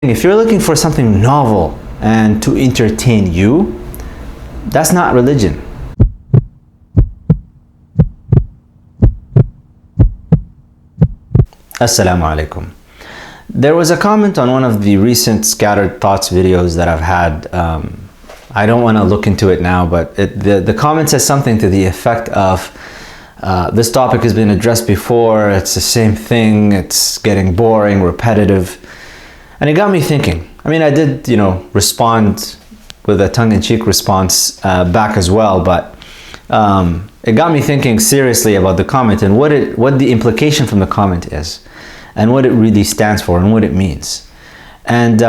If you're looking for something novel and to entertain you, that's not religion. Assalamu alaikum. There was a comment on one of the recent Scattered Thoughts videos that I've had. I don't want to look into it now, but the comment says something to the effect of this topic has been addressed before, it's the same thing, it's getting boring, repetitive. And it got me thinking. I mean, I did, respond with a tongue-in-cheek response back as well, but it got me thinking seriously about the comment and what the implication from the comment is, and what it really stands for and what it means. And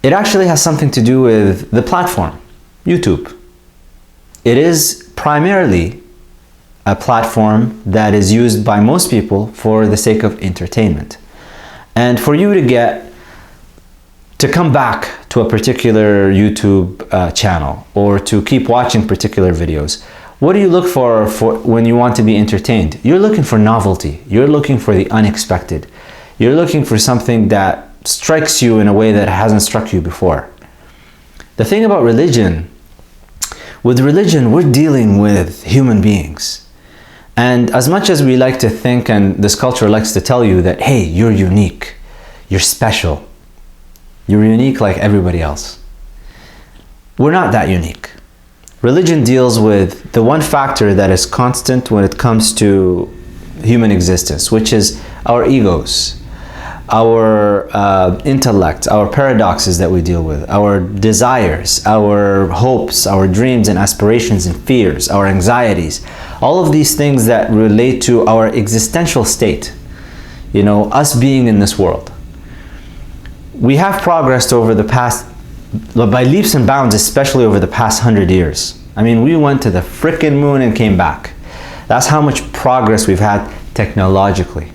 it actually has something to do with the platform, YouTube. It is primarily a platform that is used by most people for the sake of entertainment. And for you to come back to a particular YouTube channel or to keep watching particular videos, what do you look for when you want to be entertained? You're looking for novelty. You're looking for the unexpected. You're looking for something that strikes you in a way that hasn't struck you before. The thing about religion, with religion, we're dealing with human beings. And as much as we like to think, and this culture likes to tell you that, hey, you're unique, you're special, you're unique like everybody else. We're not that unique. Religion deals with the one factor that is constant when it comes to human existence, which is our egos, our intellect, our paradoxes that we deal with, our desires, our hopes, our dreams and aspirations and fears, our anxieties, all of these things that relate to our existential state, us being in this world. We have progressed over the past, by leaps and bounds, especially over the past 100 years. I mean, we went to the frickin' moon and came back. That's how much progress we've had technologically.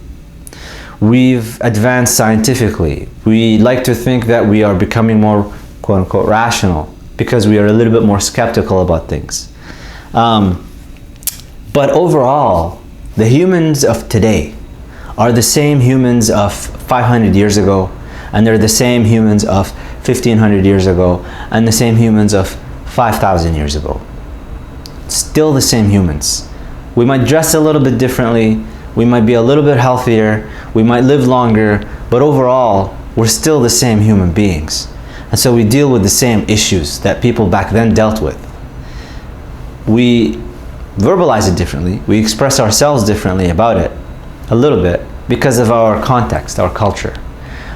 We've advanced scientifically. We like to think that we are becoming more, quote unquote, rational because we are a little bit more skeptical about things. But overall, the humans of today are the same humans of 500 years ago, and they're the same humans of 1500 years ago, and the same humans of 5,000 years ago. Still the same humans. We might dress a little bit differently, we might be a little bit healthier, we might live longer, but overall, we're still the same human beings. And so we deal with the same issues that people back then dealt with. We verbalize it differently, we express ourselves differently about it, a little bit, because of our context, our culture.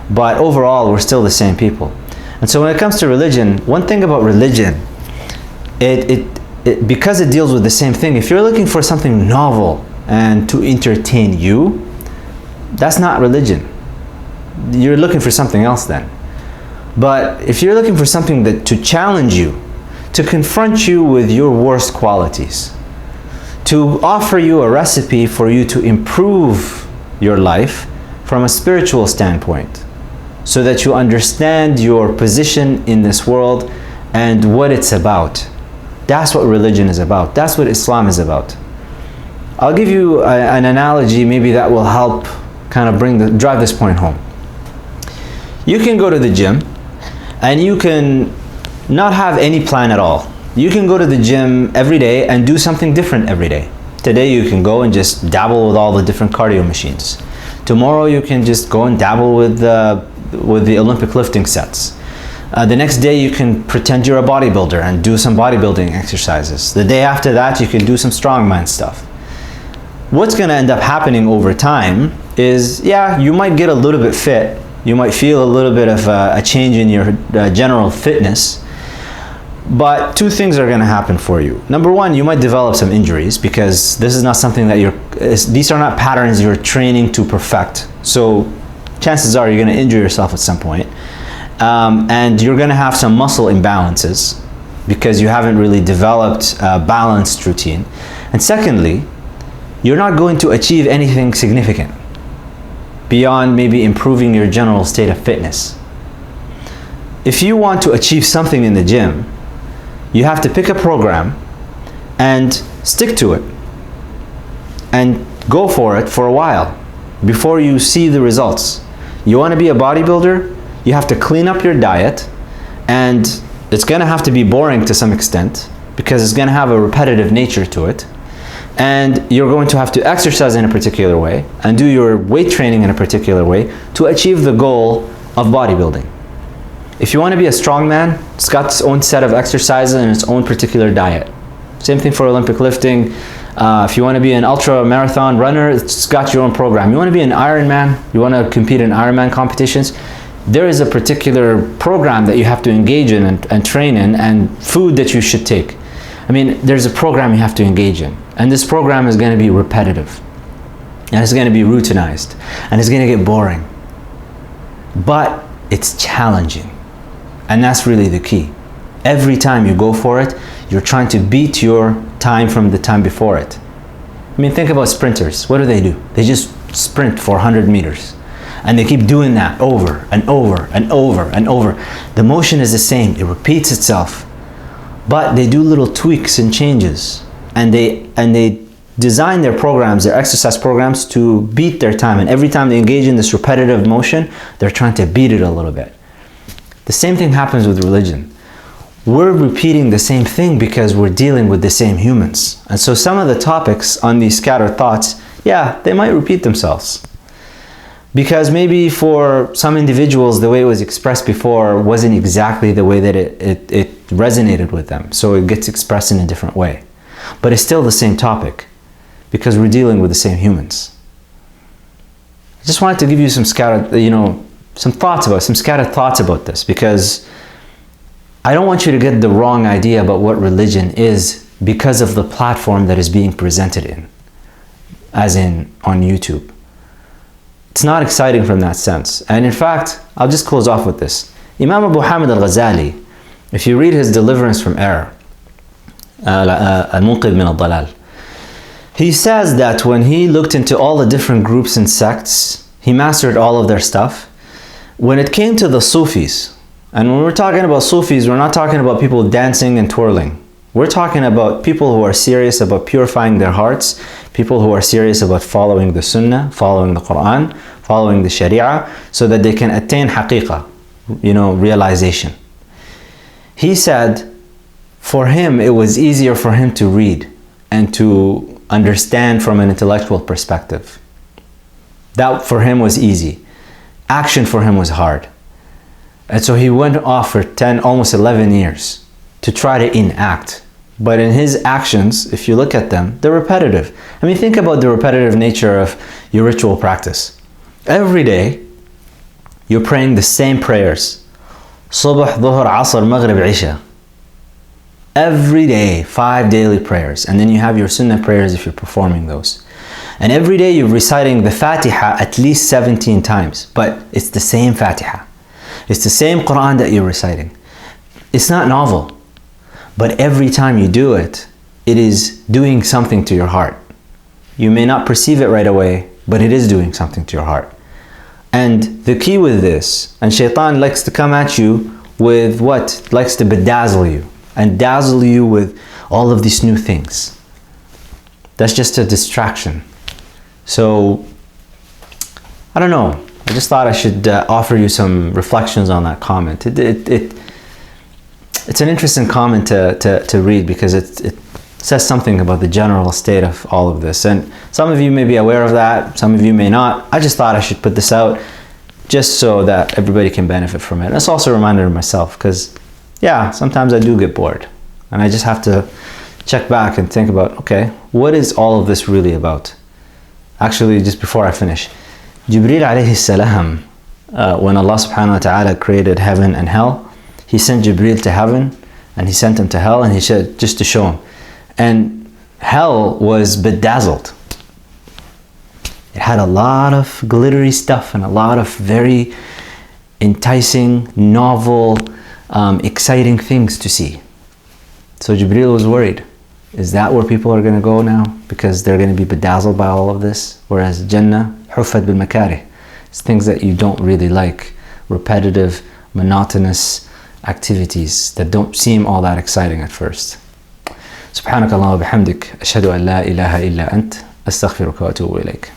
But overall, we're still the same people. And so when it comes to religion, one thing about religion, because it deals with the same thing, if you're looking for something novel and to entertain you, that's not religion. You're looking for something else then. But if you're looking for something to challenge you, to confront you with your worst qualities, to offer you a recipe for you to improve your life from a spiritual standpoint, so that you understand your position in this world and what it's about. That's what religion is about. That's what Islam is about. I'll give you an analogy, maybe that will help kind of drive this point home. You can go to the gym and you can not have any plan at all. You can go to the gym every day and do something different every day. Today you can go and just dabble with all the different cardio machines. Tomorrow you can just go and dabble with the Olympic lifting sets. The next day you can pretend you're a bodybuilder and do some bodybuilding exercises. The day after that you can do some strongman stuff. What's going to end up happening over time is, yeah, you might get a little bit fit. You might feel a little bit of a change in your general fitness. But two things are going to happen for you. Number one, you might develop some injuries because this is not something that these are not patterns you're training to perfect. So chances are you're going to injure yourself at some point. And you're going to have some muscle imbalances because you haven't really developed a balanced routine. And secondly, you're not going to achieve anything significant beyond maybe improving your general state of fitness. If you want to achieve something in the gym, you have to pick a program and stick to it and go for it for a while before you see the results. You want to be a bodybuilder? you have to clean up your diet, and it's going to have to be boring to some extent because it's going to have a repetitive nature to it. And you're going to have to exercise in a particular way and do your weight training in a particular way to achieve the goal of bodybuilding. If you want to be a strong man, it's got its own set of exercises and its own particular diet. Same thing for Olympic lifting. If you want to be an ultra marathon runner, it's got your own program. You want to be an Ironman, you want to compete in Ironman competitions, there is a particular program that you have to engage in and train in, and food that you should take. I mean, there's a program you have to engage in, and this program is going to be repetitive, and it's going to be routinized, and it's going to get boring, but it's challenging, and that's really the key. Every time you go for it, you're trying to beat your time from the time before it. I mean, think about sprinters. What do? They just sprint for 100 meters. And they keep doing that over and over and over and over. The motion is the same. It repeats itself. But they do little tweaks and changes. And they design their programs, their exercise programs, to beat their time. And every time they engage in this repetitive motion, they're trying to beat it a little bit. The same thing happens with religion. We're repeating the same thing because we're dealing with the same humans. And so some of the topics on these scattered thoughts, yeah, they might repeat themselves. Because maybe for some individuals, the way it was expressed before wasn't exactly the way that it resonated with them. So it gets expressed in a different way. But it's still the same topic because we're dealing with the same humans. I just wanted to give you some scattered, some scattered thoughts about this, because I don't want you to get the wrong idea about what religion is because of the platform that is being presented in, as in on YouTube. It's not exciting from that sense. And in fact, I'll just close off with this. Imam Abu Hamid al-Ghazali, if you read his Deliverance from Error, Al-Munqidh min al-Dalal, he says that when he looked into all the different groups and sects, he mastered all of their stuff. When it came to the Sufis, and when we're talking about Sufis, we're not talking about people dancing and twirling. We're talking about people who are serious about purifying their hearts, people who are serious about following the Sunnah, following the Quran, following the Sharia, so that they can attain haqiqah, realization. He said, for him, it was easier for him to read and to understand from an intellectual perspective. That for him was easy. Action for him was hard. And so he went off for 10, almost 11 years to try to enact. But in his actions, if you look at them, they're repetitive. I mean, think about the repetitive nature of your ritual practice. Every day, you're praying the same prayers. Subh, Dhuhr, Asr, Maghrib, Isha. Every day, 5 daily prayers. And then you have your Sunnah prayers if you're performing those. And every day you're reciting the Fatiha at least 17 times. But it's the same Fatiha. It's the same Quran that you're reciting. It's not novel. But every time you do it, it is doing something to your heart. You may not perceive it right away, but it is doing something to your heart. And the key with this, and Shaitan likes to come at you with what? Likes to bedazzle you and dazzle you with all of these new things. That's just a distraction. So, I don't know. I just thought I should offer you some reflections on that comment. It's an interesting comment to read because it says something about the general state of all of this. And some of you may be aware of that, some of you may not. I just thought I should put this out just so that everybody can benefit from it. And it's also a reminder to myself because, yeah, sometimes I do get bored. And I just have to check back and think about, okay, what is all of this really about? Actually, just before I finish, Jibreel alayhi salam, when Allah subhanahu wa ta'ala created heaven and hell, He sent Jibreel to heaven and He sent him to hell, and He said, just to show him. And hell was bedazzled. It had a lot of glittery stuff and a lot of very enticing, novel, exciting things to see. So Jibreel was worried. Is that where people are going to go now? Because they're going to be bedazzled by all of this? Whereas Jannah, Huffat bil makarih. It's things that you don't really like. Repetitive, monotonous activities that don't seem all that exciting at first. سبحانك اللهم وبحمدك أشهد أن لا إله إلا أنت أستغفرك وأتوب إليك.